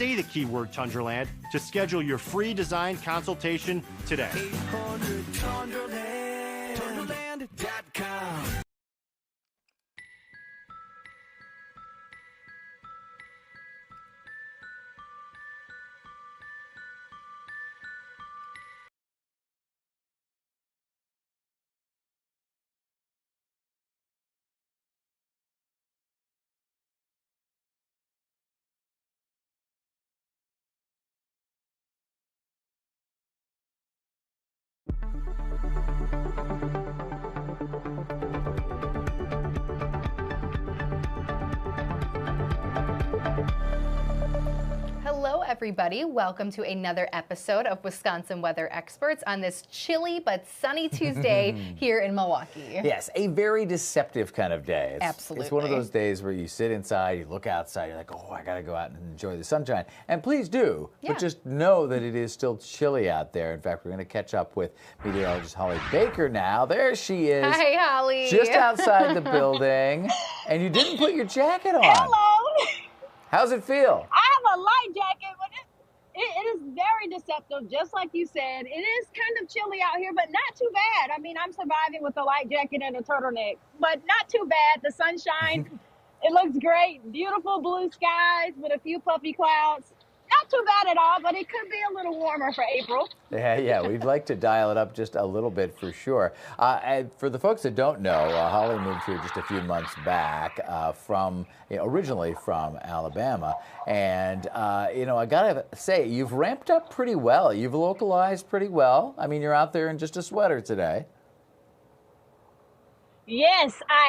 say the keyword Tundraland to schedule your free design consultation today. 800-TUNDRALAND, Tundraland.com. Hello, everybody. Welcome to another episode of Wisconsin Weather Experts on this chilly but sunny Tuesday here in Milwaukee. Yes, a very deceptive kind of day. Absolutely. It's one of those days where you sit inside, you look outside, you're like, oh, I got to go out and enjoy the sunshine. And please do, but just know that it is still chilly out there. In fact, we're going to catch up with meteorologist Holly Baker now. There she is. Hi, Holly. Just outside the building. And you didn't put your jacket on. Hello. How's it feel? I have a light jacket, but it is very deceptive, just like you said. It is kind of chilly out here, but not too bad. I mean, I'm surviving with a light jacket and a turtleneck, but not too bad. The sunshine, it looks great. Beautiful blue skies with a few puffy clouds. Not too bad at all, but it could be a little warmer for April. Yeah, we'd like to dial it up just a little bit for sure. And for the folks that don't know, Holly moved here just a few months back originally from Alabama. And, I got to say, you've ramped up pretty well. You've localized pretty well. I mean, you're out there in just a sweater today. Yes, I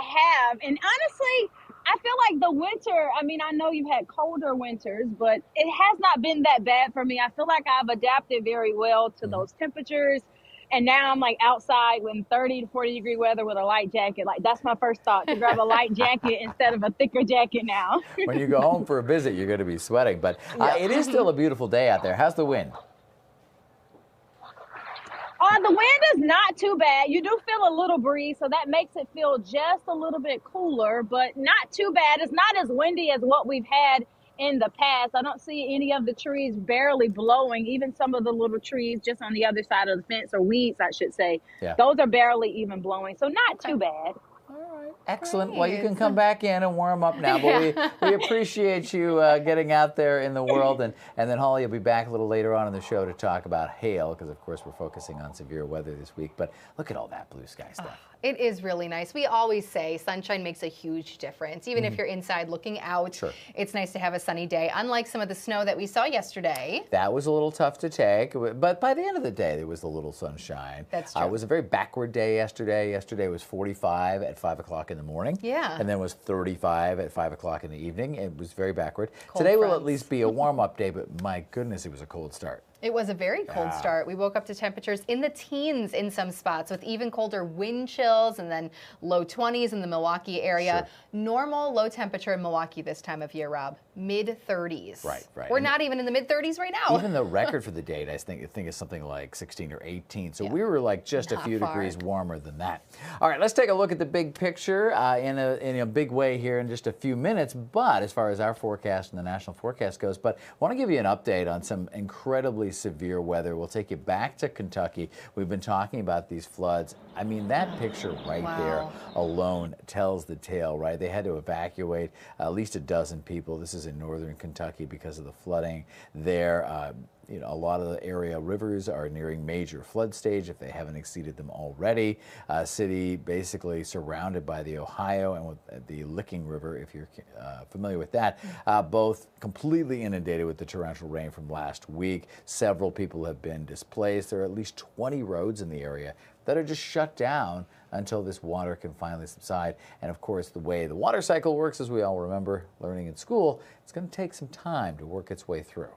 have. And honestly, I feel like the winter, I mean, I know you've had colder winters, but it has not been that bad for me. I feel like I've adapted very well to those temperatures. And now I'm like outside with 30 to 40 degree weather with a light jacket. Like that's my first thought, to grab a light jacket instead of a thicker jacket now. When you go home for a visit, you're going to be sweating. But it is still a beautiful day out there. How's the wind? The wind is not too bad. You do feel a little breeze, so that makes it feel just a little bit cooler, but not too bad. It's not as windy as what we've had in the past. I don't see any of the trees barely blowing, even some of the little trees just on the other side of the fence, or weeds, I should say. Yeah. Those are barely even blowing, so not too bad. Excellent. Great. Well, you can come back in and warm up now, but we appreciate you getting out there in the world. And then Holly will be back a little later on in the show to talk about hail, because, of course, we're focusing on severe weather this week. But look at all that blue sky stuff. It is really nice. We always say sunshine makes a huge difference. Even if you're inside looking out, it's nice to have a sunny day, unlike some of the snow that we saw yesterday. That was a little tough to take, but by the end of the day, there was a little sunshine. That's true. It was a very backward day yesterday. Yesterday was 45 at 5 o'clock in the morning. Yeah. And then was 35 at 5 o'clock in the evening. It was very backward. Cold Today will at least be a warm-up day, but my goodness, it was a cold start. It was a very cold start. We woke up to temperatures in the teens in some spots with even colder wind chills, and then low 20s in the Milwaukee area. Normal low temperature in Milwaukee this time of year, Rob, mid-30s. Right. We're not even in the mid-30s right now. Even the record for the date, I think is something like 16 or 18. So we were like just a few degrees warmer than that. All right, let's take a look at the big picture in a big way here in just a few minutes. But as far as our forecast and the national forecast goes, but I want to give you an update on some incredibly severe weather. We'll take you back to Kentucky. We've been talking about these floods. I mean, that picture right there alone tells the tale, right? They had to evacuate at least a dozen people. This is in northern Kentucky because of the flooding there. A lot of the area rivers are nearing major flood stage if they haven't exceeded them already. City basically surrounded by the Ohio and with the Licking River, if you're familiar with that, both completely inundated with the torrential rain from last week. Several people have been displaced. There are at least 20 roads in the area that are just shut down until this water can finally subside. And of course, the way the water cycle works, as we all remember learning in school, it's going to take some time to work its way through.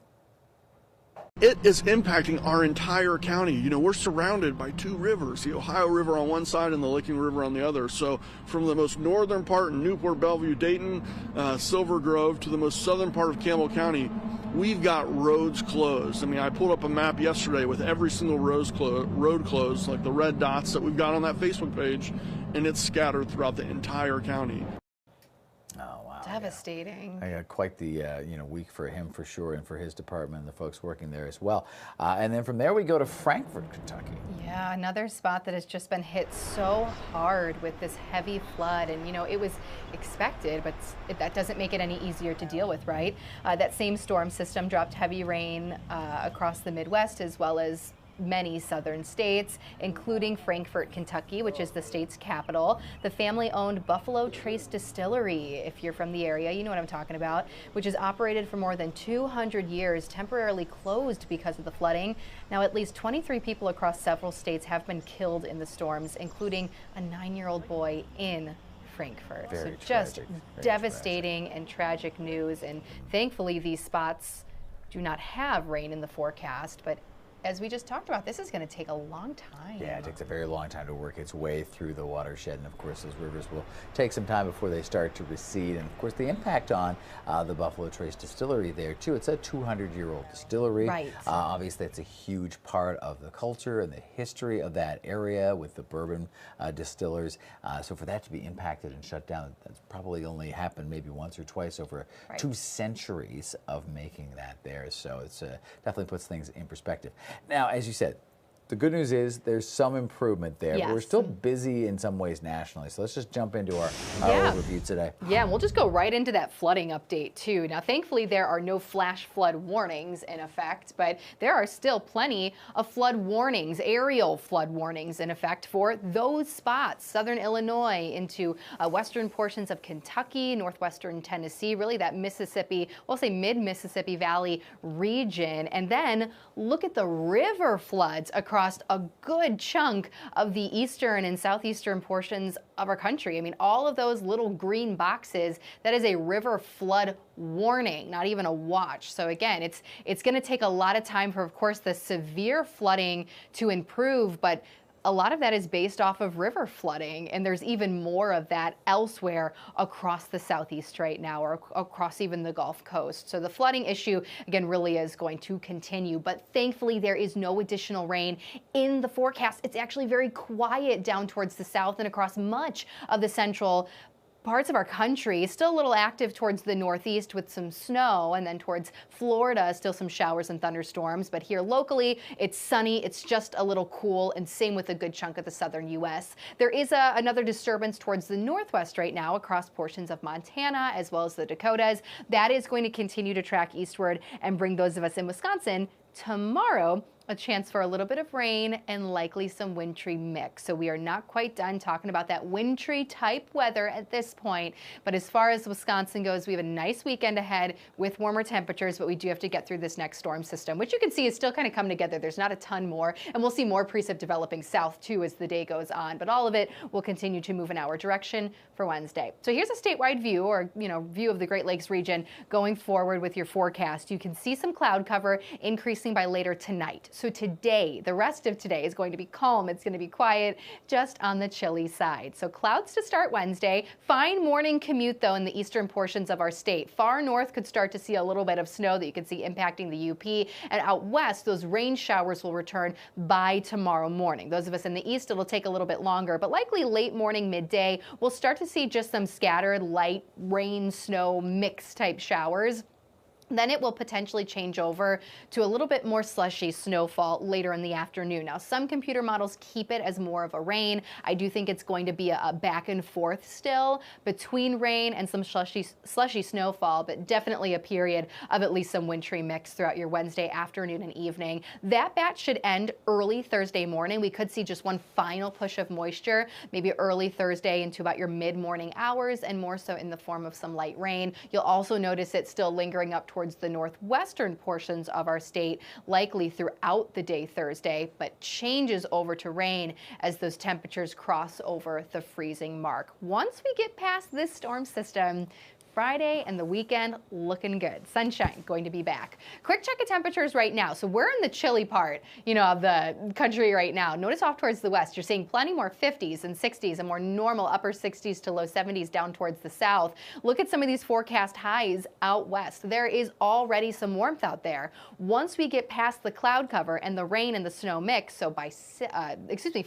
It is impacting our entire county. You know, we're surrounded by two rivers, the Ohio River on one side and the Licking River on the other. So from the most northern part in Newport, Bellevue, Dayton, Silver Grove to the most southern part of Campbell County, we've got roads closed. I mean, I pulled up a map yesterday with every single road closed, like the red dots that we've got on that Facebook page, and it's scattered throughout the entire county. Devastating. Quite the week for him for sure, and for his department and the folks working there as well. And then from there we go to Frankfort, Kentucky. Yeah, another spot that has just been hit so hard with this heavy flood. And, it was expected, but that doesn't make it any easier to deal with, right? That same storm system dropped heavy rain across the Midwest, as well as many southern states, including Frankfort, Kentucky, which is the state's capital. The family-owned Buffalo Trace Distillery, if you're from the area, you know what I'm talking about, which has operated for more than 200 years, temporarily closed because of the flooding. Now, at least 23 people across several states have been killed in the storms, including a 9-year-old boy in Frankfort. Very so just tragic. devastating and tragic news. And thankfully, these spots do not have rain in the forecast, but as we just talked about, this is going to take a long time. Yeah, it takes a very long time to work its way through the watershed, and of course those rivers will take some time before they start to recede. And of course the impact on the Buffalo Trace Distillery there too. It's a 200-year-old distillery. Right. Obviously it's a huge part of the culture and the history of that area with the bourbon distillers. So for that to be impacted and shut down, that's probably only happened maybe once or twice over 2 centuries of making that there. So it's definitely puts things in perspective. Now, as you said, the good news is there's some improvement there, but we're still busy in some ways nationally. So let's just jump into our overview today. Yeah, and we'll just go right into that flooding update too. Now, thankfully, there are no flash flood warnings in effect, but there are still plenty of flood warnings, aerial flood warnings in effect for those spots, southern Illinois into western portions of Kentucky, northwestern Tennessee, really that Mississippi, we'll say mid-Mississippi Valley region. And then look at the river floods across a good chunk of the eastern and southeastern portions of our country. I mean, all of those little green boxes, that is a river flood warning, not even a watch. So again, it's going to take a lot of time for, of course, the severe flooding to improve, but a lot of that is based off of river flooding, and there's even more of that elsewhere across the southeast right now, or across even the Gulf Coast. So the flooding issue, again, really is going to continue, but thankfully there is no additional rain in the forecast. It's actually very quiet down towards the south and across much of the central parts of our country. Still a little active towards the northeast with some snow, and then towards Florida, still some showers and thunderstorms. But here locally, it's sunny. It's just a little cool, and same with a good chunk of the southern U.S. There is another disturbance towards the northwest right now across portions of Montana as well as the Dakotas. That is going to continue to track eastward and bring those of us in Wisconsin tomorrow a chance for a little bit of rain and likely some wintry mix. So we are not quite done talking about that wintry type weather at this point. But as far as Wisconsin goes, we have a nice weekend ahead with warmer temperatures, but we do have to get through this next storm system, which you can see is still kind of coming together. There's not a ton more, and we'll see more precip developing south too as the day goes on. But all of it will continue to move in our direction for Wednesday. So here's a statewide view, or view of the Great Lakes region going forward with your forecast. You can see some cloud cover increasing by later tonight. So today, the rest of today is going to be calm. It's going to be quiet, just on the chilly side. So clouds to start Wednesday. Fine morning commute, though, in the eastern portions of our state. Far north could start to see a little bit of snow that you can see impacting the UP. And out west, those rain showers will return by tomorrow morning. Those of us in the east, it'll take a little bit longer, but likely late morning, midday, we'll start to see just some scattered light rain, snow, mix type showers. Then it will potentially change over to a little bit more slushy snowfall later in the afternoon. Now, some computer models keep it as more of a rain. I do think it's going to be a back and forth still between rain and some slushy snowfall, but definitely a period of at least some wintry mix throughout your Wednesday afternoon and evening. That batch should end early Thursday morning. We could see just one final push of moisture, maybe early Thursday into about your mid-morning hours, and more so in the form of some light rain. You'll also notice it still lingering up towards the northwestern portions of our state, likely throughout the day Thursday, but changes over to rain as those temperatures cross over the freezing mark. Once we get past this storm system, Friday and the weekend looking good. Sunshine going to be back. Quick check of temperatures right now. So we're in the chilly part, of the country right now. Notice off towards the west, you're seeing plenty more 50s and 60s, and more normal upper 60s to low 70s down towards the south. Look at some of these forecast highs out west. There is already some warmth out there. Once we get past the cloud cover and the rain and the snow mix, so by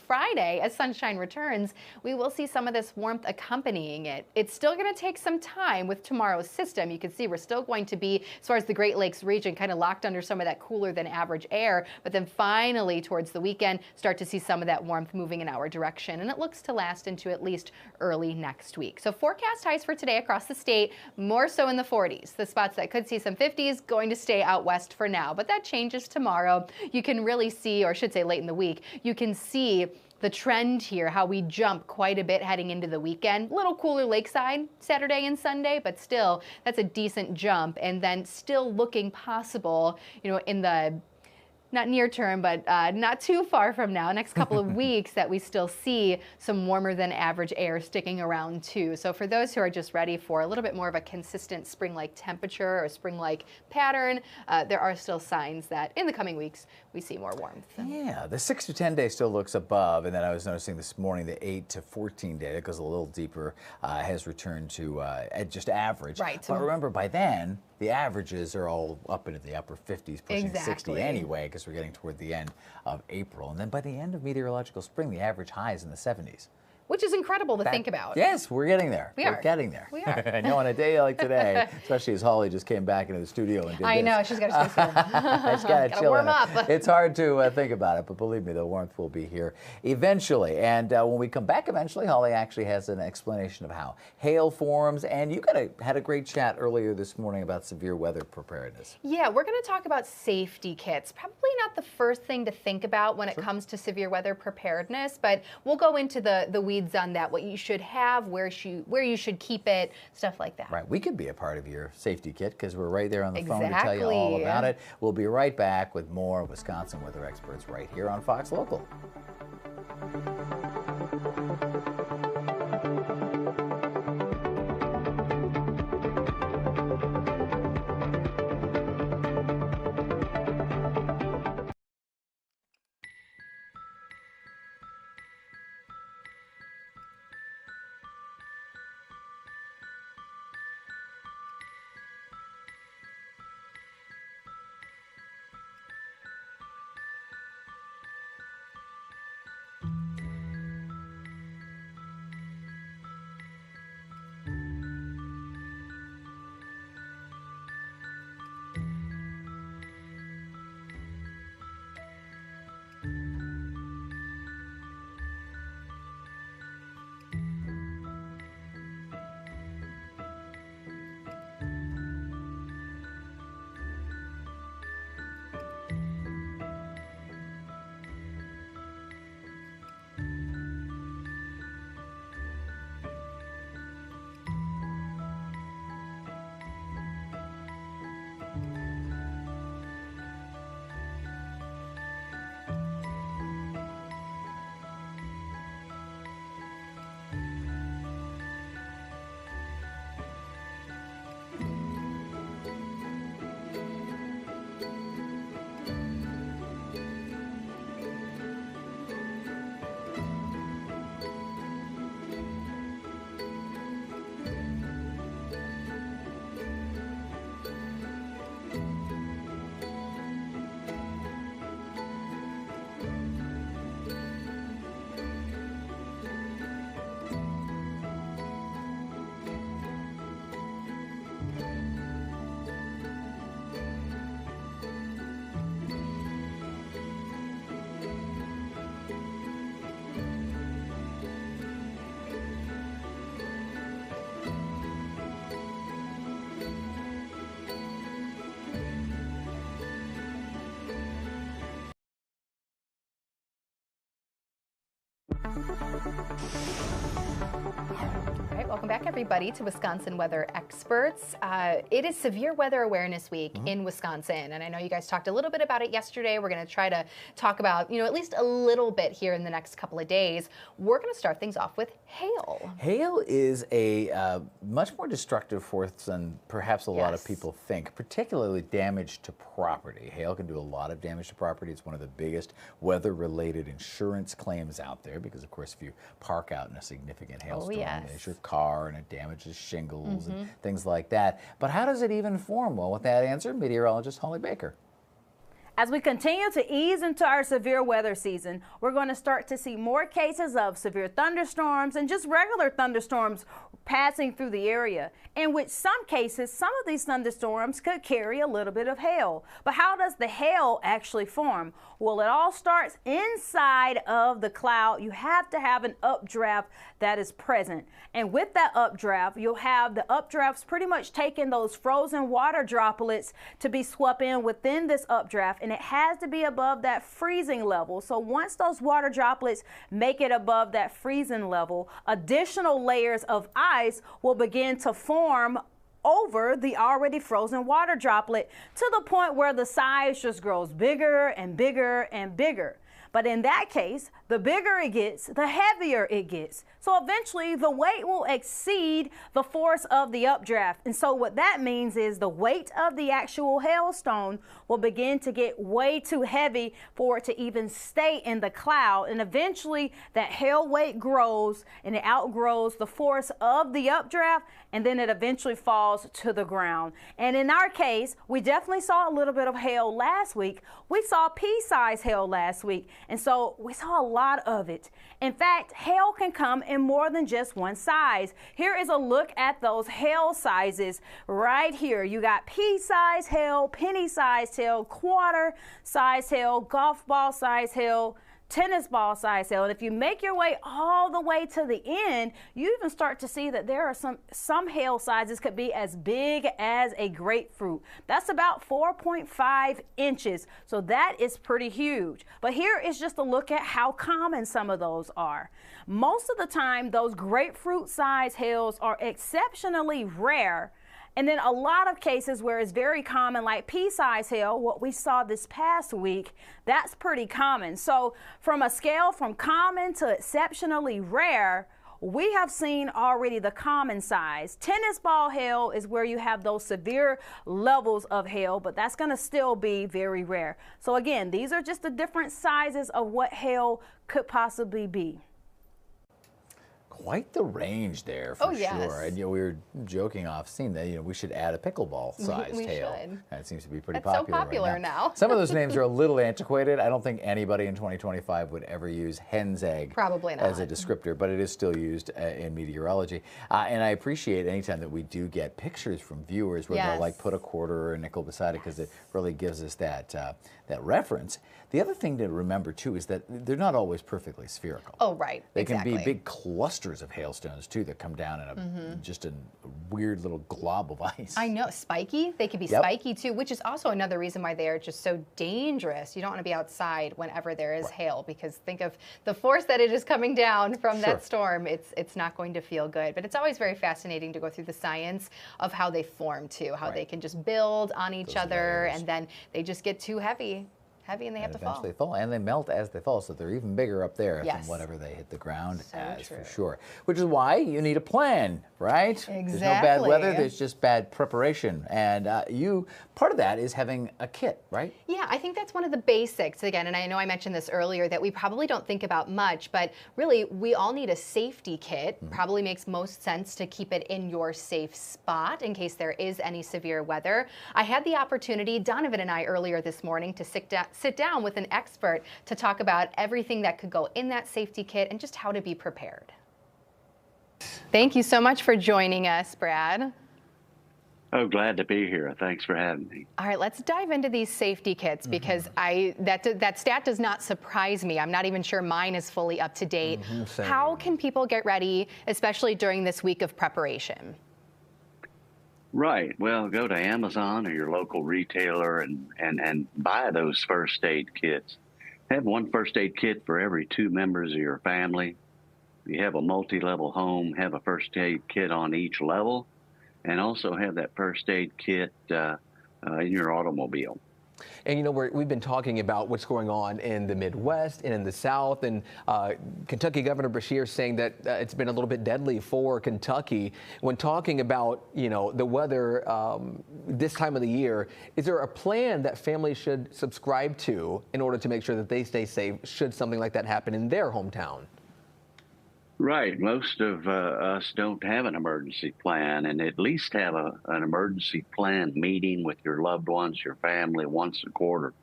Friday, as sunshine returns, we will see some of this warmth accompanying it. It's still going to take some time with with tomorrow's system, you can see we're still going to be, as far as the Great Lakes region, kind of locked under some of that cooler than average air, but then finally towards the weekend, start to see some of that warmth moving in our direction, and it looks to last into at least early next week. So forecast highs for today across the state, more so in the 40s. The spots that could see some 50s going to stay out west for now, but that changes tomorrow. You can really see, or I should say late in the week, you can see the trend here, how we jump quite a bit heading into the weekend. A little cooler lakeside Saturday and Sunday, but still, that's a decent jump. And then still looking possible, you know, in the not near term, but not too far from now, next couple of weeks, that we still see some warmer than average air sticking around too. So for those who are just ready for a little bit more of a consistent spring-like temperature or spring-like pattern, there are still signs that in the coming weeks we see more warmth. Yeah, the 6 to 10 day still looks above, and then I was noticing this morning the 8 to 14 day, that goes a little deeper, has returned to just average. Right. But remember, by then, the averages are all up into the upper 50s, pushing 60 anyway, because we're getting toward the end of April. And then by the end of meteorological spring, the average high is in the 70s. Which is incredible to think about. Yes, we're getting there. We're getting there. We are. I know on a day like today, especially as Holly just came back into the studio and did I this. know, she's got to stay still. She's got to chill warm in it. up. It's hard to think about it, but believe me, the warmth will be here eventually. And when we come back eventually, Holly actually has an explanation of how hail forms. And you had a great chat earlier this morning about severe weather preparedness. Yeah, we're going to talk about safety kits. Probably not the first thing to think about when it comes to severe weather preparedness, but we'll go into the weeds on that, what you should have, where you should keep it, stuff like that. Right. We could be a part of your safety kit because we're right there on the phone to tell you all about it. We'll be right back with more Wisconsin weather experts right here on Fox Local. All right, welcome back, everybody, to Wisconsin Weather Experts. It is Severe Weather Awareness Week in Wisconsin, and I know you guys talked a little bit about it yesterday. We're going to try to talk about, at least a little bit here in the next couple of days. We're going to start things off with hail. Hail is a much more destructive force than perhaps a lot of people think, particularly damage to property. Hail can do a lot of damage to property. It's one of the biggest weather-related insurance claims out there because, of course, if you park out in a significant hailstorm, there's your car and it damages shingles and things like that. But how does it even form? Well, with that answer, meteorologist Holly Baker. As we continue to ease into our severe weather season, we're going to start to see more cases of severe thunderstorms and just regular thunderstorms passing through the area, in which some cases, some of these thunderstorms could carry a little bit of hail. But how does the hail actually form? Well, it all starts inside of the cloud. You have to have an updraft that is present. And with that updraft, you'll have the updrafts pretty much taking those frozen water droplets to be swept in within this updraft, and it has to be above that freezing level. So once those water droplets make it above that freezing level, additional layers of ice will begin to form over the already frozen water droplet to the point where the size just grows bigger and bigger and bigger. But in that case, the bigger it gets, the heavier it gets. So eventually the weight will exceed the force of the updraft. And so what that means is the weight of the actual hailstone will begin to get way too heavy for it to even stay in the cloud. And eventually that hail weight grows and it outgrows the force of the updraft, and then it eventually falls to the ground. And in our case, we definitely saw a little bit of hail last week. We saw pea-sized hail last week. And so we saw a lot of it. In fact, hail can come in more than just one size. Here is a look at those hail sizes right here. You got pea-sized hail, penny-sized hail, quarter-sized hail, golf ball-sized hail, tennis ball size hail. And if you make your way all the way to the end, you even start to see that there are some hail sizes could be as big as a grapefruit. That's about 4.5 inches. So that is pretty huge. But here is just a look at how common some of those are. Most of the time, those grapefruit size hails are exceptionally rare. And then a lot of cases where it's very common, like pea-size hail, what we saw this past week, that's pretty common. So from a scale from common to exceptionally rare, we have seen already the common size. Tennis ball hail is where you have those severe levels of hail, but that's going to still be very rare. So again, these are just the different sizes of what hail could possibly be. Quite the range there for yes. sure. And we were joking off scene that we should add a pickleball sized hail. Should. That seems to be pretty That's popular. so popular right now. Some of those names are a little antiquated. I don't think anybody in 2025 would ever use hen's egg Probably not. as a descriptor, but it is still used in meteorology. And I appreciate anytime that we do get pictures from viewers where they'll like put a quarter or a nickel beside it, because it really gives us that that reference. The other thing to remember too is that they're not always perfectly spherical. Oh, right. They can be big clusters of hailstones too that come down in just a weird little glob of ice. I know, spiky. They can be spiky too, which is also another reason why they are just so dangerous. You don't want to be outside whenever there is hail, because think of the force that it is coming down from that storm. It's not going to feel good. But it's always very fascinating to go through the science of how they form too, how they can just build on each other and then they just get too heavy. And they have to fall. Eventually fall, and they melt as they fall, so they're even bigger up there than Yes. whatever they hit the ground as, true. for sure. Which is why you need a plan, right? Exactly. There's no bad weather, there's just bad preparation. And part of that is having a kit, right? Yeah, I think that's one of the basics, again, and I know I mentioned this earlier, that we probably don't think about much, but really we all need a safety kit. Probably makes most sense to keep it in your safe spot in case there is any severe weather. I had the opportunity, Donovan and I, earlier this morning to sit down with an expert to talk about everything that could go in that safety kit and just how to be prepared. Thank you so much for joining us, Brad. Oh, glad to be here. Thanks for having me. All right, let's dive into these safety kits, because that stat does not surprise me. I'm not even sure mine is fully up to date. How can people get ready, especially during this week of preparation? Right. Well, go to Amazon or your local retailer and buy those first aid kits. Have one first aid kit for every 2 members of your family. If you have a multi-level home, have a first aid kit on each level, and also have that first aid kit in your automobile. And we've been talking about what's going on in the Midwest and in the South, and Kentucky Governor Beshear saying that it's been a little bit deadly for Kentucky. When talking about the weather this time of the year, is there a plan that families should subscribe to in order to make sure that they stay safe should something like that happen in their hometown? Right. Most of us don't have an emergency plan, and at least have an emergency plan meeting with your loved ones, your family, once a quarter.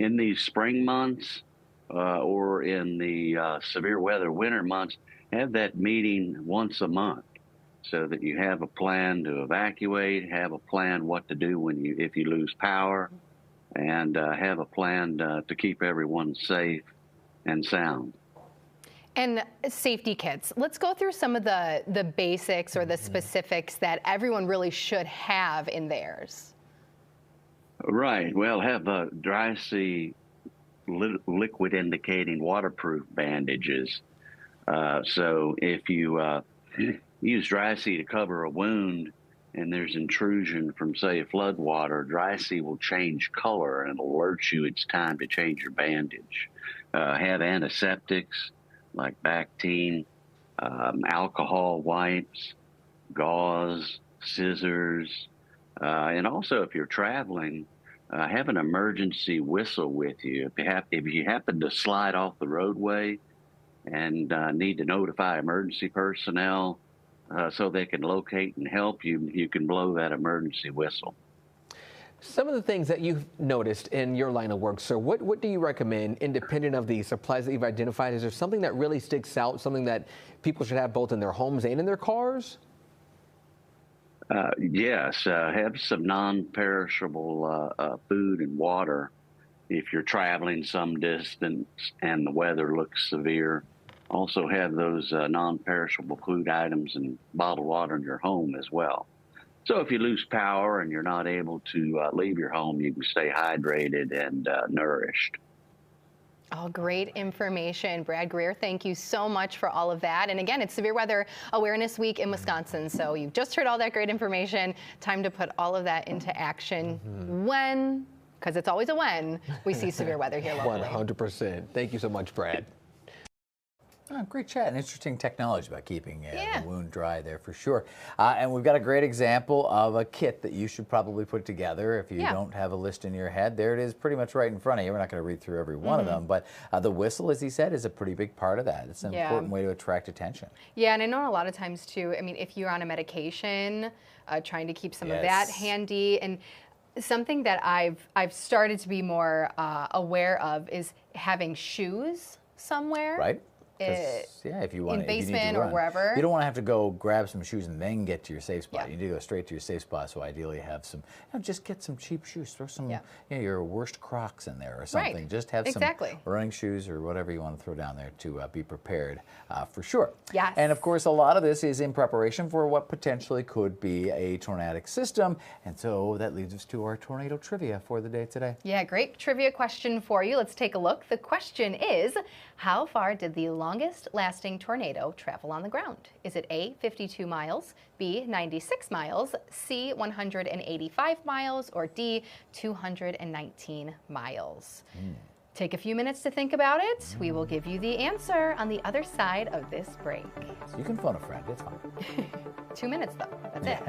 in these spring months or in the severe weather winter months, have that meeting once a month so that you have a plan to evacuate, have a plan what to do if you lose power, and have a plan to keep everyone safe and sound. And safety kits. Let's go through some of the basics or the specifics that everyone really should have in theirs. Right. Well, have dry sea liquid indicating waterproof bandages. So if you use dry sea to cover a wound and there's intrusion from, say, a flood water, dry sea will change color and alert you it's time to change your bandage. Have antiseptics like Bactine, alcohol wipes, gauze, scissors, and also if you're traveling, have an emergency whistle with you. If you happen to slide off the roadway and need to notify emergency personnel so they can locate and help you, you can blow that emergency whistle. Some of the things that you've noticed in your line of work, sir, what do you recommend independent of the supplies that you've identified? Is there something that really sticks out, something that people should have both in their homes and in their cars? Yes, have some non-perishable food and water if you're traveling some distance and the weather looks severe. Also have those non-perishable food items and bottled water in your home as well. So if you lose power and you're not able to leave your home, you can stay hydrated and nourished. Oh, great information. Brad Greer, thank you so much for all of that. And again, it's Severe Weather Awareness Week in Wisconsin. So you've just heard all that great information. Time to put all of that into action when, because it's always a when, we see severe weather here locally. 100%. Thank you so much, Brad. Oh, great chat and interesting technology about keeping the wound dry there for sure. And we've got a great example of a kit that you should probably put together if you don't have a list in your head. There it is pretty much right in front of you. We're not going to read through every one of them, but the whistle, as he said, is a pretty big part of that. It's an important way to attract attention. Yeah, and I know a lot of times too, I mean, if you're on a medication, trying to keep some of that handy. And something that I've started to be more aware of is having shoes somewhere. Right. If you want in basement or wherever, you don't want to have to go grab some shoes and then get to your safe spot. You need to go straight to your safe spot. So ideally, have some. Just get some cheap shoes. Throw some, your worst Crocs in there or something. Right. Just have some running shoes or whatever you want to throw down there to be prepared for sure. Yes. And of course, a lot of this is in preparation for what potentially could be a tornadic system. And so that leads us to our tornado trivia for the day today. Yeah, great trivia question for you. Let's take a look. The question is, how far did the longest lasting tornado travel on the ground? Is it A, 52 miles, B, 96 miles, C, 185 miles, or D, 219 miles? Take a few minutes to think about it. We will give you the answer on the other side of this break. You can phone a friend, it's fine. 2 minutes though, that's it.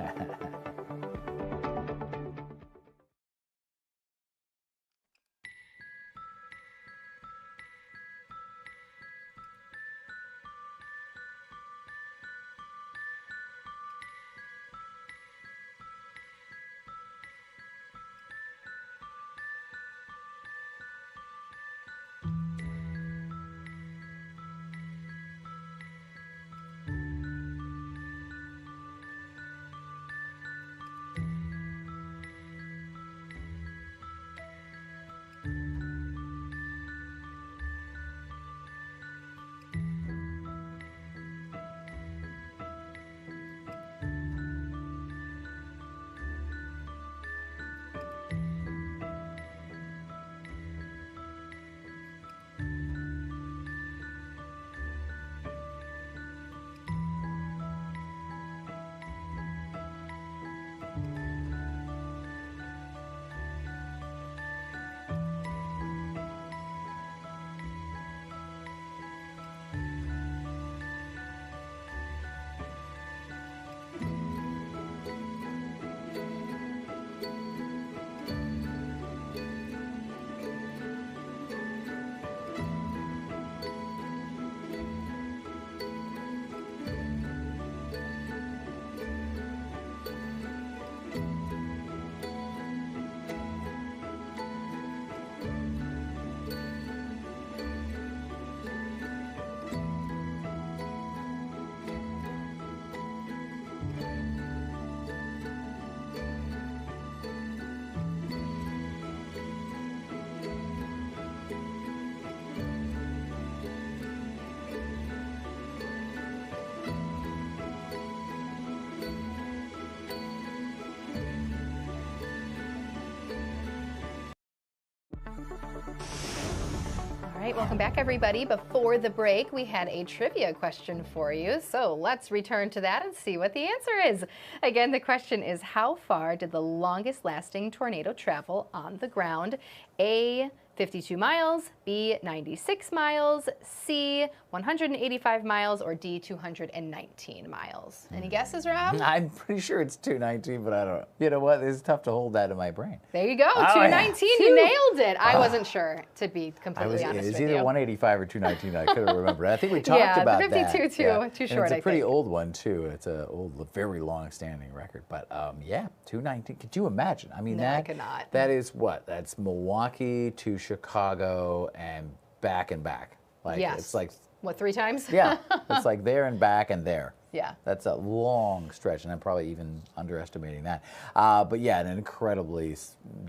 right, welcome back, everybody. Before the break, we had a trivia question for you. So let's return to that and see what the answer is. Again, the question is, how far did the longest lasting tornado travel on the ground? A, 52 miles, B, 96 miles, C, 185 miles, or D, 219 miles. Any guesses, Rob? I'm pretty sure it's 219, but I don't know. You know what? It's tough to hold that in my brain. There you go, Oh, 219. yeah. You nailed it. I wasn't sure, to be completely honest It's with either you. 185 or 219. I couldn't remember. I think we talked about the 52 that. too, Yeah. too And short, it's a I pretty think. old one, too. It's an old, very long-standing record. But, yeah, 219. Could you imagine? I mean, No, I could not. That is what? That's Milwaukee to Chicago and back and back. Like, Yes. It's like, What, 3 times? yeah, it's like there and back and there. Yeah. That's a long stretch, and I'm probably even underestimating that. But yeah, an incredibly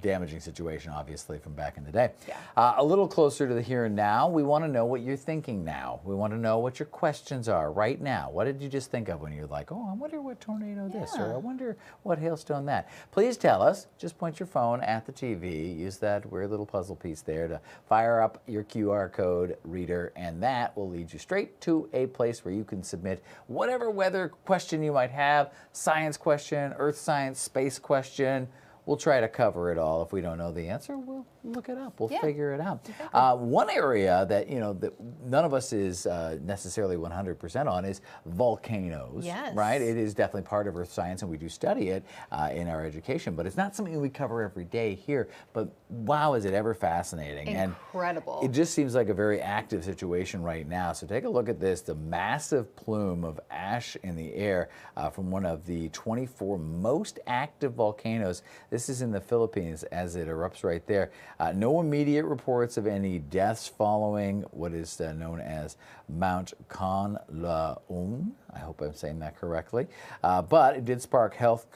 damaging situation, obviously, from back in the day. Yeah. A little closer to the here and now, we want to know what you're thinking now. We want to know what your questions are right now. What did you just think of when you're like, oh, I wonder what tornado this, or I wonder what hailstone that? Please tell us. Just point your phone at the TV. Use that weird little puzzle piece there to fire up your QR code reader, and that will lead you straight to a place where you can submit whatever weather question you might have, science question, earth science, space question. We'll try to cover it all. If we don't know the answer, we'll look it up. We'll figure it out. Exactly. One area that that none of us is necessarily 100% on is volcanoes. Yes. Right? It is definitely part of earth science, and we do study it in our education. But it's not something we cover every day here. But wow, is it ever fascinating! Incredible. And it just seems like a very active situation right now. So take a look at this: the massive plume of ash in the air from one of the 24 most active volcanoes. This is in the Philippines as it erupts right there. No immediate reports of any deaths following what is known as Mount Conlaon. I hope I'm saying that correctly. But it did spark health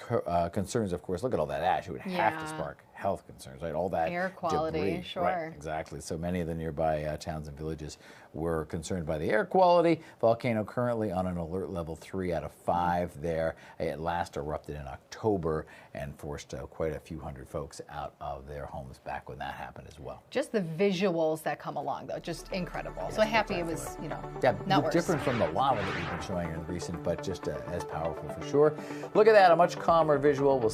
concerns, of course. Look at all that ash. It would have to spark health concerns, right? All that air quality, debris. sure. Right, exactly. So many of the nearby towns and villages were concerned by the air quality. Volcano currently on an alert level 3 out of 5 there. It last erupted in October and forced quite a few hundred folks out of their homes back when that happened as well. Just the visuals that come along, though, just incredible. Yes, so happy it was, not worse. Different from the lava that we've been showing in recent, but just as powerful for sure. Look at that, a much calmer visual. We'll